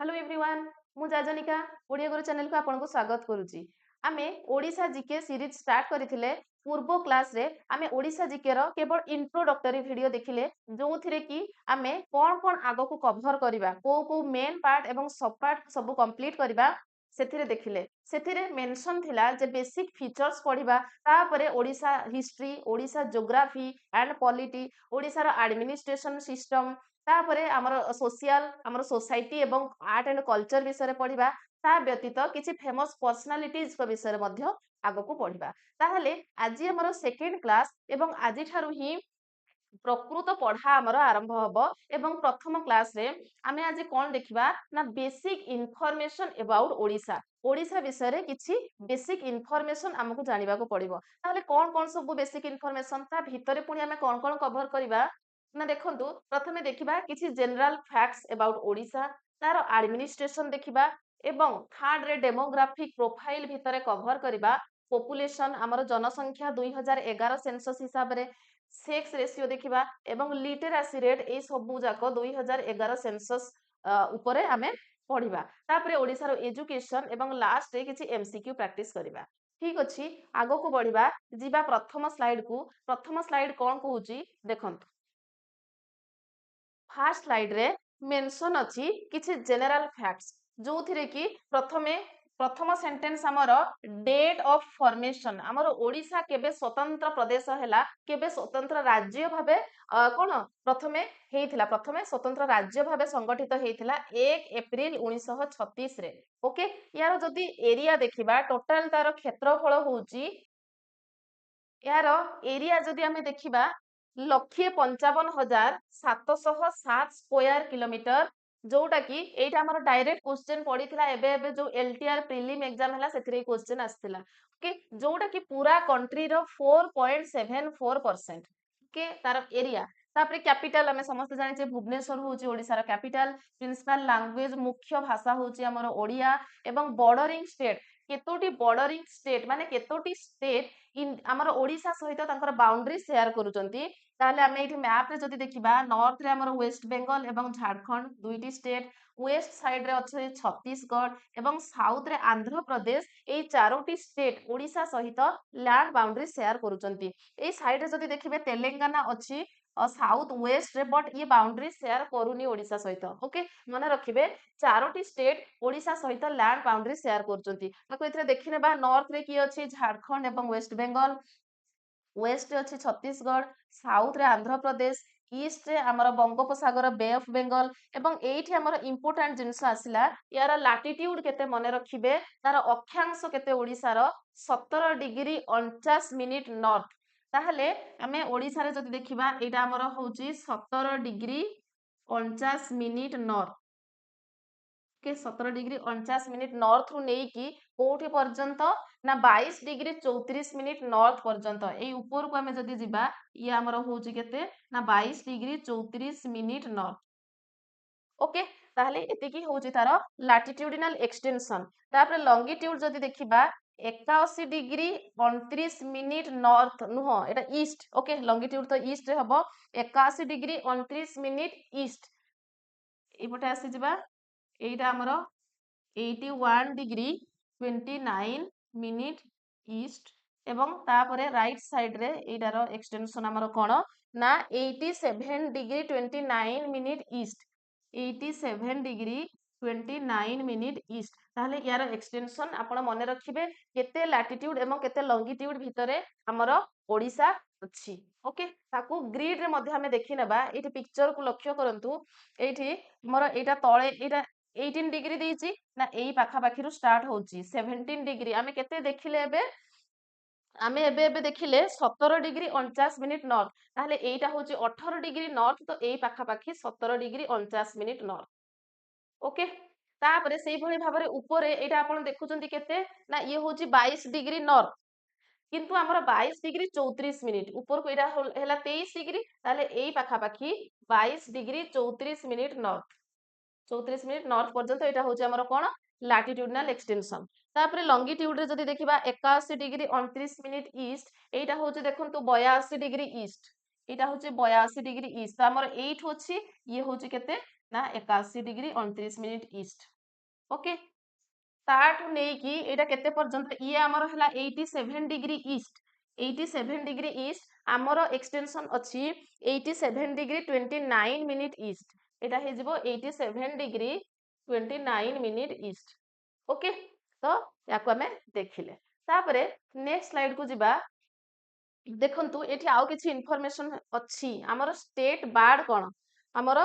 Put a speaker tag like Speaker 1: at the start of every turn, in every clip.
Speaker 1: Hello everyone मु जाजनिका ओडिया गुरु channel को आपन को स्वागत करूची। आमे ओडिसा जीके सीरीज स्टार्ट करथिले पूर्व क्लास रे आमे ओडिसा जीके रो केवल इंट्रोडक्टरी वीडियो देखिले जो थिरे कि आमे कोन कोन आगो को कवर करिबा को मेन पार्ट एवं सब पार्ट सब कंप्लीट करिबा सेथिरे देखिले सेथिरे मेंशन थिला जे बेसिक फीचर्स पढिबा तापरे Odisha history Odisha geography and polity Odisha रो एडमिनिस्ट्रेशन सिस्टम तापरे हमर सोशल हमर सोसाइटी एवं आर्ट एंड कल्चर विषय रे पढिबा ता व्यतीत किछि फेमस पर्सनालिटीज को विषय रे मध्य आगो को पढिबा ताहले आज हमर सेकंड क्लास एवं आज ठारू ही प्रकृत पढ़ा हमर आरंभ हबो एवं प्रथम क्लास रे आमे आज कोन देखिबा ना basic information about Odisha Odisha विषय रे किछि बेसिक इन्फॉर्मेशन हमकु जानिबा को पड़िबो ताहले कोन कोन सब बेसिक इन्फॉर्मेशन ता भितरे पुनी आमे कोन कोन कवर करिबा ना देखंतु प्रथमे देखिबा किछि जनरल फैक्ट्स अबाउट ओडिसा तार एडमिनिस्ट्रेशन देखिबा एवं थर्ड रे डेमोग्राफिक प्रोफाइल भितरे कवर करिबा पॉपुलेशन हमर जनसंख्या 2011 सेंसस हिसाब रे सेक्स रेशियो देखिबा एवं लिटरेसी रेट ए सबु जाक 2011 सेंसस उपरे आमे पढ़िबा तापरे ओडिसा रो एजुकेशन एवं लास्ट रे किछि एमसीक्यू प्रैक्टिस करिबा ठीक अछि आगो को बढ़िबा जिबा प्रथम स्लाइड कोन कहूची देखंतु फास्ट स्लाइड रे मेंशन अछि किछि जनरल फैक्ट्स जो थिरे कि प्रथम सेंटेंस हमर डेट ऑफ फॉर्मेशन हमर ओडिसा केबे स्वतंत्र प्रदेश हैला केबे स्वतंत्र राज्य भाबे कोन प्रथमे हेइथिला प्रथमे स्वतंत्र राज्य भाबे संगठित हेइथिला 1 अप्रैल 1936 रे ओके यार जदी एरिया देखिबा टोटल तार क्षेत्रफल होउची यार एरिया जदी हमें देखिबा 1,55,707 स्क्वायर किलोमीटर जोटा कि एटा हमर डायरेक्ट क्वेश्चन पड़ीथिला एबे जो एलटीआर प्रीलिम एग्जाम हला सेथिरे क्वेश्चन आस्थिला ओके जोटा कि पूरा कंट्री रो 4.74% के तार एरिया तापरे कैपिटल हमें समस्त जानि जे भुवनेश्वर होची ओडिसा रो कैपिटल प्रिंसिपल लैंग्वेज मुख्य भाषा होची हमर ओडिया एवं बॉर्डरिंग स्टेट केतोटी बॉर्डरिंग स्टेट माने केतोटी स्टेट इन हमर ओडिसा सहित तांकर बाउंड्री शेयर करूचंती ताहले हमें एठी मैप रे जदी देखिबा नॉर्थ रे हमर वेस्ट बेंगल एवं झारखंड दुईटी स्टेट वेस्ट साइड रे अछि छत्तीसगढ़ एवं साउथ रे आंध्र प्रदेश ए चारोटी स्टेट ओडिसा सहित लैंड बाउंड्री शेयर करूचंती ए साइड रे जदी देखिबे तेलंगाना अछि साउथ वेस्ट रे बट ये बाउंड्री शेयर करूनी ओडिसा सहित ओके मन रखिबे चारोटी स्टेट ओडिसा सहित लैंड बाउंड्री शेयर करचंती ताको एथरे देखिनेबा नॉर्थ रे की अछि झारखंड एवं वेस्ट बेंगल वेस्ट अच्छी छत्तीसगढ़ साउथ रे आंध्र प्रदेश ईस्ट रे हमर बंगोपसागर बे ऑफ बेंगल एवं एठी हमर इंपोर्टेंट जिंस आसिला यार लैटिट्यूड केते मने रखिबे तार अक्षांश केते ओडिसा रो 17 डिग्री 49 मिनिट नॉर्थ ताहले हमें ओडिसा रे जदी देखिबा एटा हमर होची 17 डिग्री 49 मिनिट नॉर्थ के 17 डिग्री 49 मिनिट नॉर्थ रु नेई की कोठी पर्यंत ना 22 डिग्री 34 मिनिट नॉर्थ पर्यंत ए ऊपर को हमें जदी जिबा ये हमर होची केते ना 22 डिग्री 34 मिनिट नॉर्थ ओके ताहले एते की होची तार लैटिट्यूडिनल एक्सटेंशन तापर लॉन्गिट्यूड जदी देखिबा 81 डिग्री 29 मिनिट नॉर्थ नुह एटा ईस्ट ओके लॉन्गिट्यूड तो ईस्ट रे हबो 81 डिग्री 29 मिनिट ईस्ट एपटे आसी जिबा एटा हमर 81 डिग्री 29 मिनिट ईस्ट एवं तापरे राइट साइड रे एटार एक्सटेंशन हमर कोन ना 87 degree 29 minute east 87 degree 29 minute east ताहले यार एक्सटेंशन आपण मने रखिबे केते लैटिट्यूड एवं केते लॉन्गिट्यूड भितरे हमर ओडिसा अछि ओके ताकू ग्रिड रे मध्ये हमें देखि नेबा एठी पिक्चर को लक्ष्य करंतु एठी मोर एटा तळे एटा 18 डिग्री देइची ना एई पाखा पाखिरु स्टार्ट होची 17 डिग्री आमे केते देखिले एबे आमे एबे देखिले 17 डिग्री 49 मिनिट नॉर्थ ताहले एइटा होची 18 डिग्री नॉर्थ तो एई पाखा पाखी 17 डिग्री 49 मिनिट नॉर्थ ओके तापरे सेई भଳି भाबरे ऊपरे एटा आपण देखुचंती केते ना ये होची 22 डिग्री नॉर्थ किंतु हमर 22 डिग्री 34 मिनिट ऊपर को एटा हैला 23 डिग्री ताले एई पाखा पाखी 22 degree 34 minute north 34 minute north पर्यंत एटा होची हमर कोन लैटिट्यूडिनल एक्सटेंशन तापरे लॉन्गिट्यूड रे जदी देखिबा 81 डिग्री 29 मिनिट ईस्ट एटा होची देखंतु 82 डिग्री ईस्ट एटा होची 82 डिग्री ईस्ट तो हमर 8 होची ये होची केते ना 81 डिग्री 29 मिनिट ईस्ट ओके ताठू नेकी एटा केते पर्यंत ये आमर हला 87 डिग्री ईस्ट 87 डिग्री ईस्ट आमर एक्सटेंशन अछि 87 डिग्री 29 मिनिट ईस्ट एटा हे जिवो 87 डिग्री 29 मिनिट ईस्ट ओके तो याको हमें देखिले तापरे नेक्स्ट स्लाइड को जिबा देखंतु एठी आउ किछि इन्फॉर्मेशन अछि हमर स्टेट बार्ड कोन हमर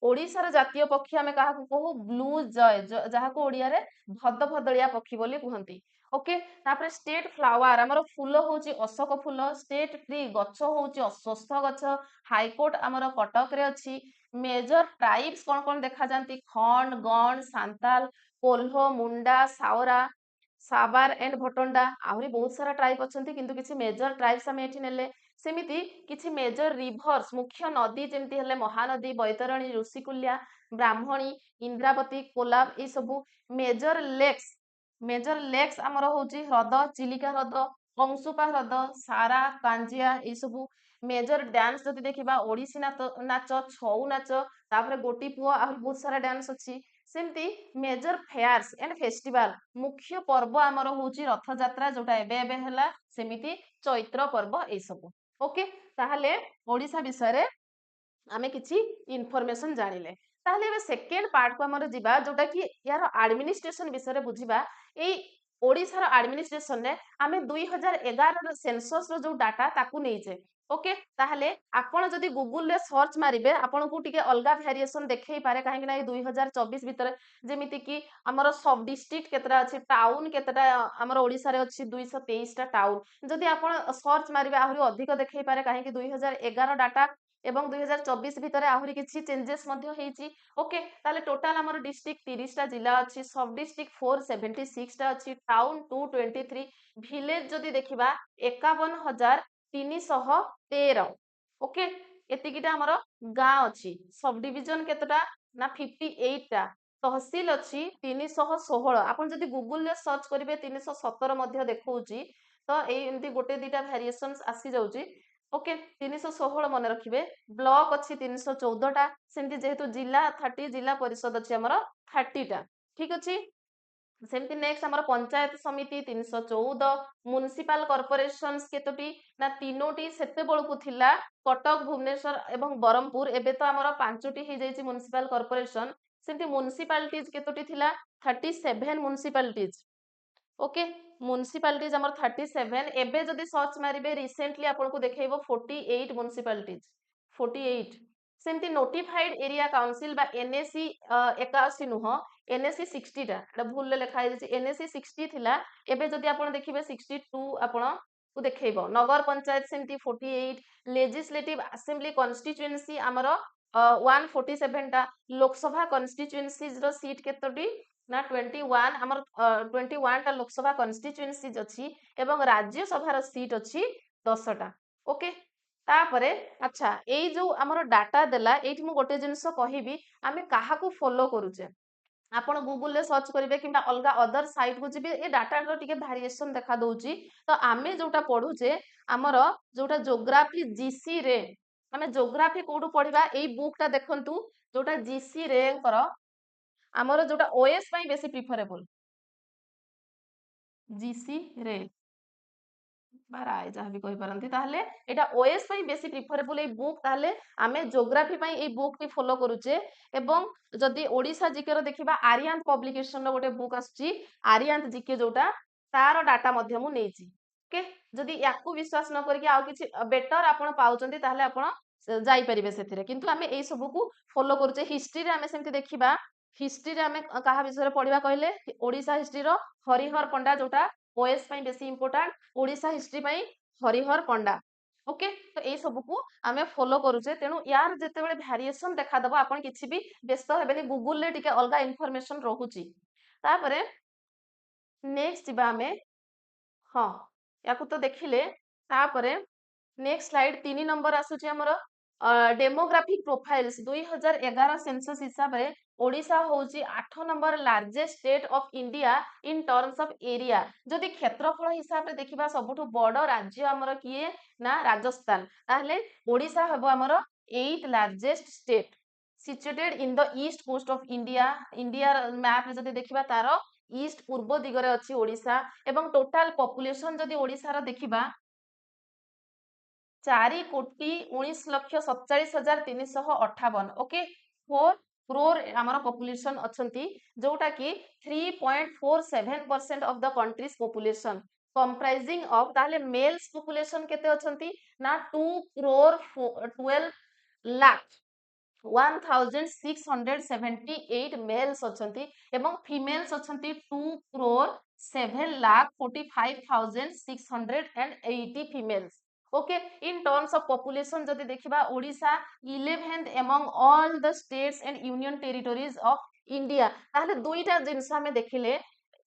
Speaker 1: ओडिशार जातीय पक्षी हमें काहा कहू ब्लू जय जहा को ओडिया रे भद भदलिया पक्षी बोली कहंती ओके तापरे स्टेट फ्लावर हमर फूल होची अशोक फूल स्टेट ट्री गछ होची अश्वस्थ गछ हाईकोर्ट हमर कटक रे अछि मेजर ट्राइब्स कोन कोन देखा जानती खंड गण सांताल कोल्हो मुंडा सावरा साबार एंड भटंडा आहरी बहुत सारा ट्राइब अछंती किंतु किछि मेजर ट्राइब्स हम एठी नेले सेमिति किछि मेजर रिभर्स मुख्य नदी जेमति हेले महानदी बैतरणी ऋषिकुल्या ब्राह्मणी इंद्रावती कोलाब ए सबु मेजर लेक्स आमर होची ह्रद चिलिका ह्रद अंशुपा ह्रद सारा कांजिया ए सबु मेजर डांस जदि देखिबा ओडिसी नाच छऊ नाच तापरे गोटी पुओ आ बहुत सारा डांस अछि सेमती मेजर फेयर्स एंड फेस्टिवल मुख्य पर्व आमर होची रथ यात्रा जोटा एबे एबे हला सेमिति चैत्र पर्व ए सब ओके ताहले ओडिसा विषय रे आमे किछि इन्फॉर्मेशन जानिले ताहले एबे सेकेंड पार्ट को हमर जिबा जोटा कि यार एडमिनिस्ट्रेशन विषय रे बुझिबा ए ओडिसा रो एडमिनिस्ट्रेशन ने आमे 2011 रो सेंसस रो जो डाटा ताकू नेइचे ओके ताहले आपण जदि गूगल रे सर्च मारिबे आपण को टिके अलगा वेरिएशन देखै पारे काहे कि ना 2024 भीतर जेमिति कि हमर सब डिस्ट्रिक्ट केतरा अछि टाउन केतरा हमर ओडिसा रे अछि 223 टा टाउन जदि आपण सर्च मारिबे आहुरी अधिक देखै पारे काहे कि 2011 डाटा एवं 2024 भीतर आहुरी किछि चेंजेस मध्य हेछि ओके ताले टोटल हमर डिस्ट्रिक्ट 30 टा जिला अछि सब डिस्ट्रिक्ट 476 टा अछि टाउन 223 विलेज जदि देखिबा 51,313 ओके एतिकिटा हमर गाँ अछि सब डिवीजन केतटा ना 58 टा तहसील अछि 316 आपण जदि गूगल रे सर्च करिवे 317 मध्य देखौची तो एई एमती गोटे दिटा वेरिएशंस आसी जाउची ओके 316 मन रखिबे ब्लॉक अछि 314 टा सेमती जेहेतु जिला 30 जिला परिषद अछि हमर 30 टा ठीक अछि सेमती नेक्स्ट हमर पंचायत समिति 314 म्युनिसिपल कॉर्पोरेशंस केतोटी ना तीनोटी सेते बळकु थिला कटक भुवनेश्वर एवं बरमपुर एबे तो हमर पांचोटी हे जायछि म्युनिसिपल कॉर्पोरेशन सेमती म्युनिसिपालिटीज केतोटी थिला 37 म्युनिसिपालिटीज ओके म्युनिसिपालिटीज हमर 37 एबे जदि सर्च मारिबे रिसेंटली आपन को देखैबो 48 म्युनिसिपालिटीज 48 सेमती नोटिफाइड एरिया काउंसिल बा एनएसी 81 नुह एनएसी 60 टा एटा भूल लेखा जायछि एनएसी 60 थिला एबे जदि आपन देखिबे 62 आपन को देखैबो नगर पंचायत सेमती 48 लेजिस्लेटिव असेंबली कॉन्स्टिट्यूएंसी हमर 147 टा लोकसभा कॉन्स्टिट्यूएंसीज रो सीट केतोटी ना 21 हमर 21 टा लोकसभा कॉन्स्टिट्यूएंसीज अछि एवं राज्य सभा रो सीट अछि 10 टा ओके तापरे अच्छा एई जो हमर डाटा देला एठी मु गोटे जिंस कहिबी आमे काहा को फॉलो करूचे आपण गूगल रे सर्च करिवे किबा अलगा अदर साइट को जिबे ए डाटा रो टिके वेरिएशन देखा दउची तो आमे जोटा पढुचे हमर जोटा ज्योग्राफी जीसी रे आमे ज्योग्राफी कोडू पढिबा एई बुक ता देखंतु जोटा जीसी रे कर हमर जोटा ओएस पई बेसी प्रिफरेबल जीसी रे बाराय जहाँ भी कहि पारंती ताहले एटा ओएस पई बेसी प्रिफरेबल ए बुक ताहले आमे ज्योग्राफी पई ए बुक टी फॉलो करूचे एवं जदि ओडिसा जीके रो देखिबा आर्यांत पब्लिकेशन रो गोटे बुक आछी आर्यांत जीके जोटा तार डाटा मध्य मु नेची ओके जदि याकू विश्वास न करके आउ किछि बेटर आपण पाउचंती ताहले आपण जाई परिबे सेथिरे किंतु आमे एई सब को फॉलो करूचे हिस्ट्री रे आमे सेमति देखिबा हिस्ट्री रे आमे काहा विषय रे पढिबा कहले ओडिसा हिस्ट्री रो हरिहर पंडा जोटा ओएस पई बेसी इंपोर्टेंट ओडिसा हिस्ट्री पई हरिहर पंडा ओके तो एई सब को आमे फॉलो करूचे तेनु यार जते बेले वेरिएशन देखा दबो आपण किछि भी व्यस्त हेबेनी गूगल ले टिके अलगा इन्फॉर्मेशन रहूची तापरे नेक्स्ट जिबा आमे हाँ याकू तो देखिले तापरे नेक्स्ट स्लाइड 3 नंबर आसुची हमर डेमोग्राफिक प्रोफाइल्स 2011 सेंसस हिसाब रे ओडिसा होची 8 number largest state of India in terms of area जदि क्षेत्रफल हिसाब रे देखिबा सबुठु बड़ राज्य हमर किए ना राजस्थान ताहले ओडिसा हबो हमर 8 largest state situated in the east coast of India India map रे जदि देखिबा तार ईस्ट पूर्व दिगरे अछि ओडिशा एवं टोटल पॉपुलेशन जदि ओडिसा रो देखिबा 4,19,47,358 ओके 4 crore आमर पॉपुलेशन अछंती जोटा कि 3.47% of the countries population comprising of ताले मेल्स पॉपुलेशन केते अछंती ना 2 crore 12 lakh 1678 मेल्स अछंती एवं फीमेल्स अछंती 2 crore 7,45,680 females okay in terms of population जदि देखिबा Odisha 11th among all the states and union territories of India ताहले दुईटा जिनस हमें देखिले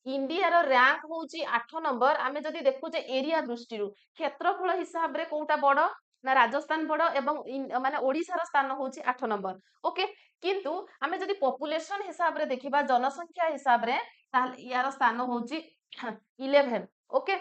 Speaker 1: इंडिया रो रैंक होउची 8 नंबर आमे जदि देखु जे एरिया दृष्टि क्षेत्रफल हिसाब रे कोउटा बड़ ना राजस्थान बड़ एवं माने ओडिसा रो स्थान होउची 8 नंबर ओके किंतु आमे जदि पॉपुलेशन हिसाब रे देखिबा जनसंख्या हिसाब रे ताहले यार स्थान होउची 11 ओके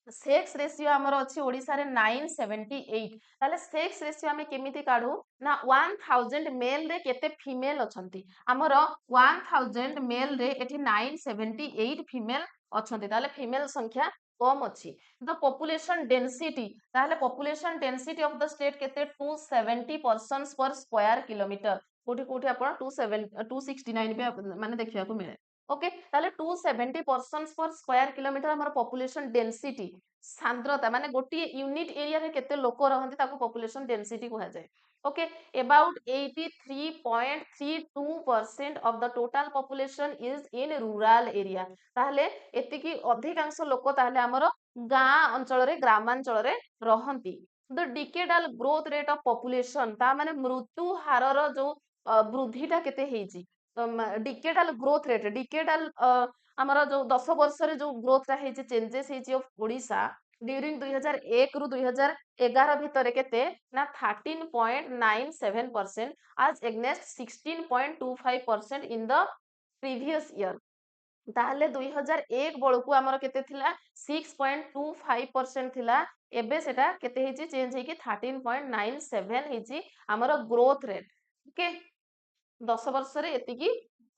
Speaker 1: सेक्स रेशियो आमर अच्छी ओडिसा रे 978 ताले सेक्स रेशियो आमे केमिति काढू ना 1000 मेल रे केते फीमेल अछंती आमर 1000 मेल रे एठी 978 फीमेल अछंती ताले फीमेल संख्या कम अच्छी द पॉपुलेशन डेंसिटी ताले population density of the state केते 270 पर्सन्स पर स्क्वायर किलोमीटर कोठी कोठी आपण 269 पे माने देखिया को मिले ओके ताले 270 पर्सन्स पर स्क्वायर किलोमीटर हमर पॉपुलेशन डेंसिटी सांद्रता माने गोटी यूनिट एरिया रे केते लोक रहंती ताको पॉपुलेशन डेंसिटी कहा जाय okay about 83.32% of the total population is in rural area ताहले एतिकी अधिकांश लोक ताहले हमर गां अंचल रे ग्रामांचल रे रहंती the decadal growth rate of population ता माने मृत्यु हारर जो वृद्धिटा केते हेजी डिकेडाल ग्रोथ रेट डिकेडाल आमर जो 10 वर्ष रे जो ग्रोथ रा हेजी चेंजेस हेजी ऑफ ओडिशा ड्यूरिंग 2001 रु 2011 भितर केते ना 13.97% आज against 16.25% in the previous year ताहले 2001 बळकू आमर केते थिला 6.25% थिला एबे सेटा केते हेजी चेंज हेकी 13.97 हेजी आमर ग्रोथ रेट ओके 10 वर्ष रे एतिकी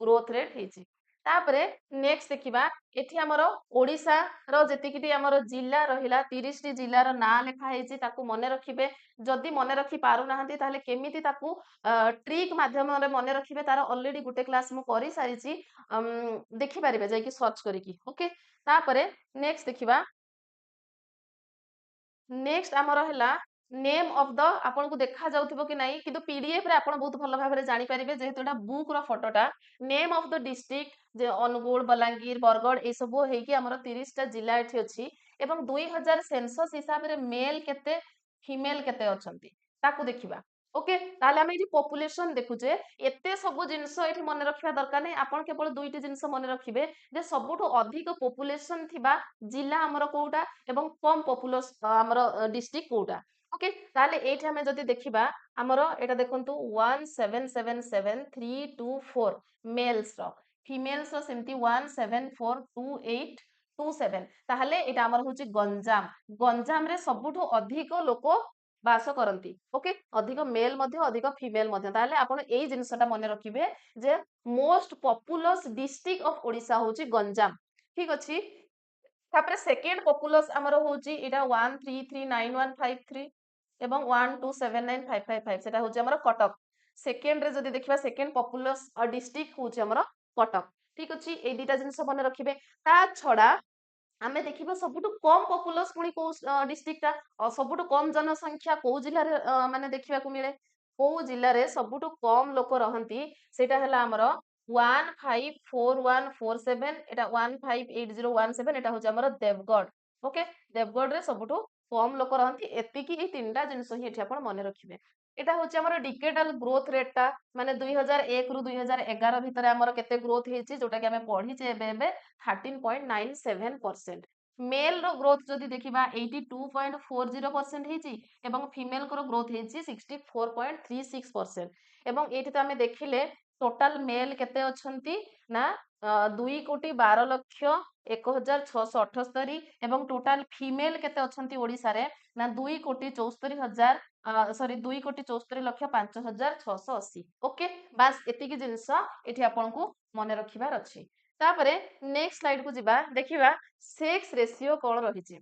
Speaker 1: ग्रोथ रेट हेजी तापरे नेक्स्ट देखिबा एठी हमरो ओडिसा रो जेतिकिटी हमरो जिल्ला रहिला 30 टी जिल्ला रो ना लेखा हेजी ताकू मने रखिबे जदी मने रखि पारु नाहंती ताले केमिति ताकू ट्रिक माध्यम रे मने रखिबे तार ऑलरेडी गुटे क्लास मु करि सारिची देखि पारिबे जाय कि सर्च करिकी ओके तापरे नेक्स्ट देखिबा नेक्स्ट आमर हैला नेम ऑफ द आपन को देखा जाउथिबो कि नाही किंतु पीडीएफ रे आपन बहुत भलो भाबरे जानि परिबे जेहेतु एटा बुक रो फोटोटा नेम ऑफ द डिस्ट्रिक्ट जे अनुगुल बलांगीर बरगड़ ए सब हेकी हमर 30 टा जिल्ला एठी अछि एवं 2000 सेंसस हिसाब रे मेल केते फीमेल केते अछंती ताकू देखिबा ओके ताले हम एठी पॉपुलेशन देखुचे एते सब जिंस एठी मने रखिबा दरकार नै आपन केवल दुईटी जिंस मने रखिबे जे सबुठो अधिक पॉपुलेशन थिबा जिल्ला हमर कोउटा एवं कम पॉपुलेशन हमर डिस्ट्रिक्ट कोउटा ओके ताले एठी हमें जदि देखिबा हमर एटा देखंतु 1777324 मेल्स रो फीमेल्स रो सेमती 1742827 ताहले एटा हमर होची गंजाम रे सबुठो अधिक लोक बास करंती ओके अधिक मेल मध्य अधिक फीमेल मध्य ताहले आपण एई जिंसटा मने रखिबे जे most populous district of Odisha होची गंजाम ठीक अछि तापरे सेकेंड पॉपुलस हमर होची एटा 1339153 एवं 1279555 सेटा होची हमर कटक सेकेंड रे जदि देखिबा सेकेंड पॉपुलस डिस्ट्रिक्ट होची हमर कटक ठीक अछि ए दुटा जिंस मने रखिबे ता छडा आमे देखिबा सबुटु कम पॉपुलस पुनी को डिस्ट्रिक्ट सबुटु कम जनसंख्या को जिल्ला रे माने देखिबा को मिले को जिल्ला रे सबुटु कम लोक रहंती सेटा हला हमर 154147 एटा 158017 एटा होची हमर देवगढ़ ओके देवगढ़ रे सबुटु कम लोक रहंती एतिकी ए तीनटा जिंस ही एठी आपण मने रखिबे एटा होची हमर डिकेडाल ग्रोथ रेट टा माने 2001 रु 2011 भितर हमर केते ग्रोथ हेची जोटा कि हमें पढी जे एबे 13.97% मेल रो ग्रोथ जदि देखिबा 82.40% हेची एवं फीमेल को ग्रोथ हेची 64.36% एवं एठी तो हमें देखिले टोटल मेल केते अछंती ना 2,12,01,678 एवं टोटल फीमेल केते अछंती ओडिसा रे ना 2,74,000 सॉरी 2,74,05,680 ओके बास एतिकी जिनस एठी आपनको मने रखिबार अछि तापरे नेक्स्ट स्लाइड को जिबा देखिबा सेक्स रेशियो कोन रहिछि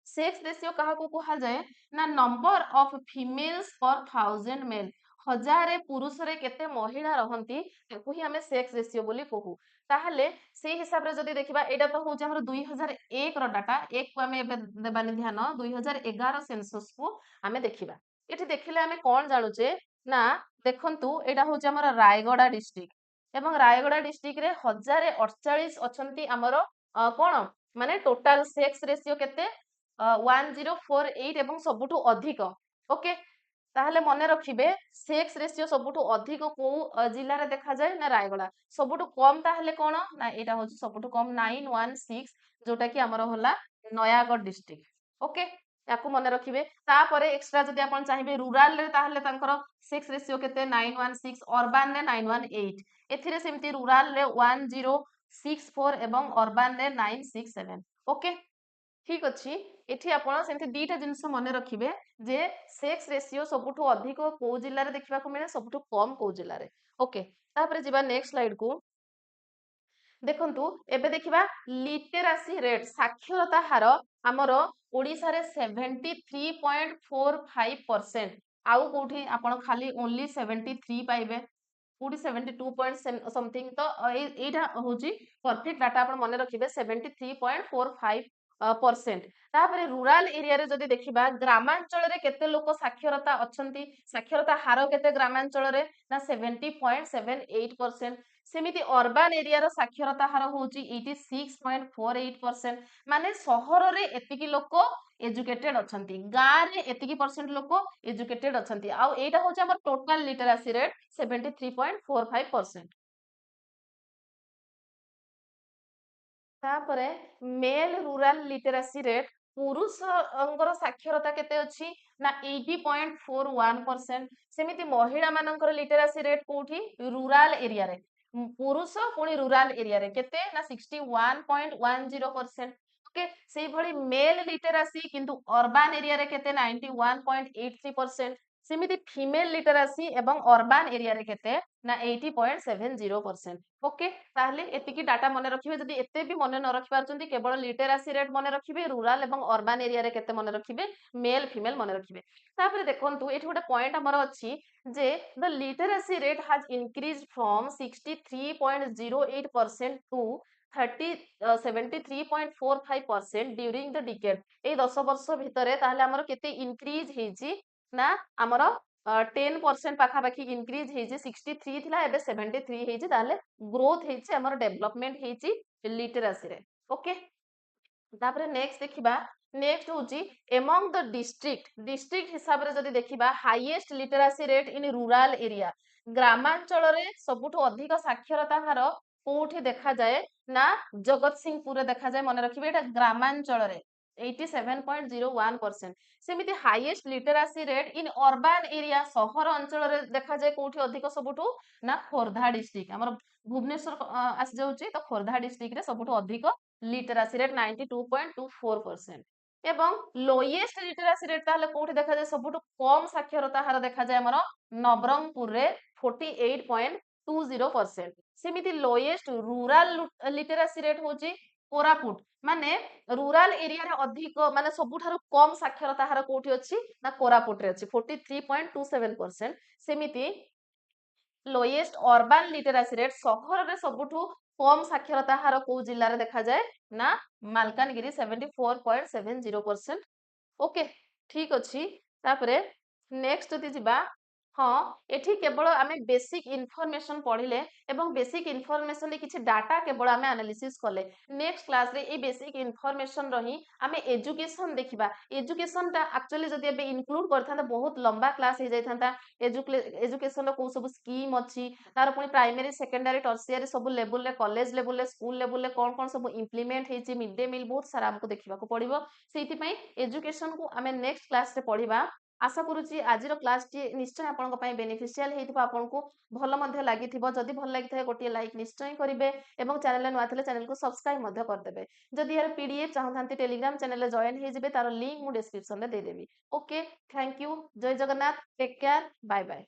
Speaker 1: सेक्स रेशियो काहाको कुहा जाए ना नंबर ऑफ फीमेल्स पर 1000 मेल हजारे पुरुष रे केते महिला रहंती ताकू ही हमें सेक्स रेशियो बोली कहू ताहले से हिसाब रे जदी देखिबा एटा तो होचे हमर 2001 रो डाटा एक को हमें एबे देबानी ध्यान 2011 सेंसस को हमें देखिबा एठी देखिले हमें कोन जानुचे ना देखंतु एटा होचे हमर रायगड़ा डिस्ट्रिक्ट एवं रायगड़ा डिस्ट्रिक्ट रे 1048 अछंती हमर कोन माने टोटल सेक्स रेशियो केते 1048 ଏବଂ ସବୁଠୁ ଅଧିକ ଓକେ ତାହେଲେ ମନେ ରଖିବେ ସେକ୍ସ ରେସିଓ ସବୁଠୁ ଅଧିକ କୋଉ ଜିଲ୍ଲାରେ ଦେଖାଯାଏ ନା ରାୟଗଡା ସବୁଠୁ କମ ତାହେଲେ କଣ ନା ଏଇଟା ହଉଛି ସବୁଠୁ କମ 916 ଯୋଉଟା କି ଆମର ହେଲା ନୟାଗଡ଼ ଡିଷ୍ଟ୍ରିକ୍ଟ ଓକେ याकू मने रखिबे तापरे एक्स्ट्रा जदि आपण चाहिबे रूरल रे ताहले तांकर सेक्स रेशियो केते 916 अर्बन रे 918 एथिरे सेमति रूरल रे 1064 एवं अर्बन रे 967 ओके ठीक अछि एठी आपण सेमति दीटा जिंस मने रखिबे जे सेक्स रेशियो सबुठु अधिक को जिल्ला रे देखिबा को मिले सबुठु कम को जिल्ला रे ओके तापरे जिबा नेक्स्ट स्लाइड को देखंतु एबे देखिबा लिटरेसी रेट साक्षरता हार हमर ओडिसा रे 73.45% आउ कोठी आपण खाली ओनली 73 पाइबे कोठी 72 पॉइंट समथिंग तो एटा होची परफेक्ट डाटा आपण मने रखिबे 73.45% तापरे रूरल एरिया रे जदि देखिबा ग्रामांचल रे केते लोक साक्षरता अछंती साक्षरता हार केते ग्रामांचल रे ना 70.78% सेमिति अर्बन एरिया रो साक्षरता हार होची 86.48% माने सहर रे एतिकी लोक एजुकेटेड अछंती गां रे एतिकी परसेंट लोक एजुकेटेड अछंती आ एटा होची हमर टोटल लिटरेसी रेट 73.45% तापरे मेल रूरल लिटरेसी रेट पुरुष अंगर साक्षरता केते अछि ना 80.41% सेमिति महिला मानकर लिटरेसी रेट कोठी रूरल एरिया रे पुरुष पुणी रूरल एरिया रे केते ना 61.10% ओके सेही भली मेल लिटरेसी किंतु अर्बन एरिया रे केते 91.83% सेमिति फीमेल लिटरेसी एवं अर्बन एरिया रे केते ना 80.70% ओके ताहले एतिकी डाटा मने रखिबे जदि एते भी मने न रखि पारचंती केवल लिटरेसी रेट मने रखिबे रूरल एवं अर्बन एरिया रे केते मने रखिबे मेल फीमेल मने रखिबे तापरे देखंतु एठी गोटे पॉइंट हमर अछि जे the literacy rate has increased from 63.08% to 73.45% during the decade ए 10 वर्ष भितरे ताहले हमर केते इंक्रीज हेजी ना हमर 10% पाखापाखि इंक्रीज हेजी 63 थिला एबे 73 हेजी ताहले ग्रोथ हेजी हमर डेवलपमेंट हेजी लिटरेसी रे ओके तापरे नेक्स्ट देखिबा नेक्स्ट होची एमंग द डिस्ट्रिक्ट हिसाब रे जदी देखिबा highest literacy rate in rural area ग्रामांचल रे सबुठु अधिक साक्षरता हार कोठी देखा जाए ना जगत सिंहपुर रे देखा जाए मन रखिबे एटा ग्रामांचल रे 87.01% सेमिति highest literacy rate in urban area सहर अंचल रे देखा जाए कोठी अधिक सबुठु ना खोरधा डिस्ट्रिक्ट हमर भुवनेश्वर आसी जाउची तो खोरधा डिस्ट्रिक्ट रे सबुठु अधिक लिटरेसी रेट 92.24% एवं लोएस्ट लिटरेसी रेट ताहले कोठी देखा जाए सबुठु कम साक्षरता हार देखा जाए हमर नवरंगपुर रे 48.20% सेमिति लोएस्ट रूरल लिटरेसी रेट होची कोरापुट माने रूरल एरिया रे अधिक माने सबुठारु कम साक्षरता हार कोठी अछि ना कोरापुट रे अछि 43.27% सेमिति लोएस्ट अर्बन लिटरेसी रेट सहर रे सबुठु कम साक्षरता हार को जिल्ला रे देखा जाए ना मालकानगिरी 74.70% ओके ठीक अछि तापरे नेक्स्ट जति जिबा हाँ एठी केवल आमे बेसिक इनफॉरमेशन पढ़िले एवं बेसिक इनफॉरमेशन रे किछि डाटा केवल आमे एनालिसिस कले नेक्स्ट क्लास रे ए बेसिक इनफॉरमेशन रही आमे एजुकेशन देखिबा एजुकेशन ता एक्चुअली जदि एबे इंक्लूड करथांता बहुत लंबा क्लास हे जाइथांता एजुकेशन रो को सब स्कीम अछि तार पुनी primary secondary tertiary sub level रे कॉलेज लेवल रे स्कूल लेवल रे कोन कोन सब इंप्लीमेंट हेछि मिड डे मील बहुत सारा हमको देखिबा को पड़िबो सेति पई एजुकेशन को आमे नेक्स्ट क्लास रे पढ़िबा आशा करुच्ची आज क्लास टी निश्चय आपण बेनिफिशियल हेतिबा आपनको भल मध्य लागिथिबो जदि भल लागिथाय गोटे लाइक निश्चय करिवे एवं चैनल नुआ थिले चैनल को सब्सक्राइब मध्य करदेबे जदि यार पीडीएफ चाहतांती टेलीग्राम चैनल जॉइन हे जिवे तार लिंक मु डिस्क्रिप्शन रे दे देबी okay thank you Jai Jagannath take care bye bye.